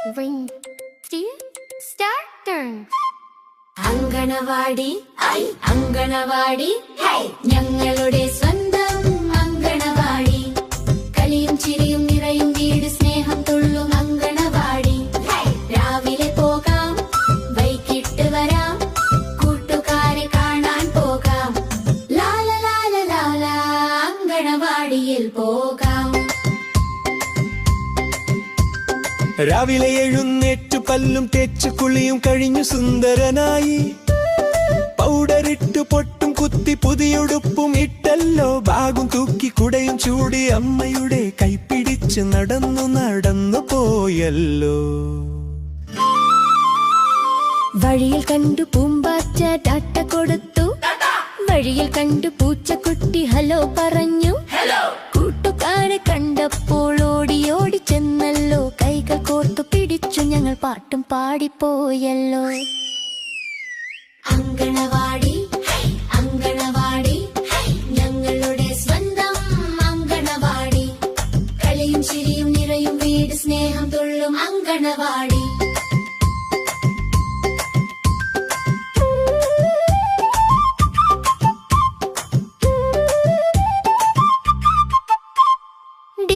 Ring, dear, start turn. Anganwadi anganwadi ഞങ്ങളുടെ സ്വന്തം അങ്കണവാടി കളിയും ചിരിയും നിറയും വീട് സ്നേഹം തുള്ളും അങ്കണവാടി രാവിലെ പോകാം വൈകിട്ട് വരാം കൂട്ടുകാരെ കാണാൻ പോകാം ലാല ലാല ലാല അങ്കണവാടിയിൽ പോകാം രാവിലെ എഴുന്നേറ്റു പല്ലും തേച്ചു കുളിയും കഴിഞ്ഞു സുന്ദരനായി പൗഡറിട്ടു പൊട്ടും കുത്തി പുതിയുടുപ്പും ഇട്ടല്ലോ ബാഗും തൂക്കി കുടയും ചൂടി അമ്മയുടെ കൈപിടിച്ച് നടന്നു പോയല്ലോ. വഴിയിൽ കണ്ടു പൂമ്പാറ്റ ടാറ്റ കൊടുത്തു വഴിയിൽ കണ്ടു പൂച്ചക്കുട്ടി ഹലോ പറഞ്ഞു കൂട്ടുകാരെ കണ്ടപ്പോൾ ഓടി ഓടി ചെന്നല്ലോ കൈകൾ കോർത്തു പിടിച്ചു ഞങ്ങൾ പാട്ടും പാടിപ്പോയല്ലോ. അങ്കണവാടി അങ്കണവാടി ഞങ്ങളുടെ സ്വന്തം അങ്കണവാടി കളിയും ചിരിയും നിറയും വീട് സ്നേഹം തുള്ളും അങ്കണവാടി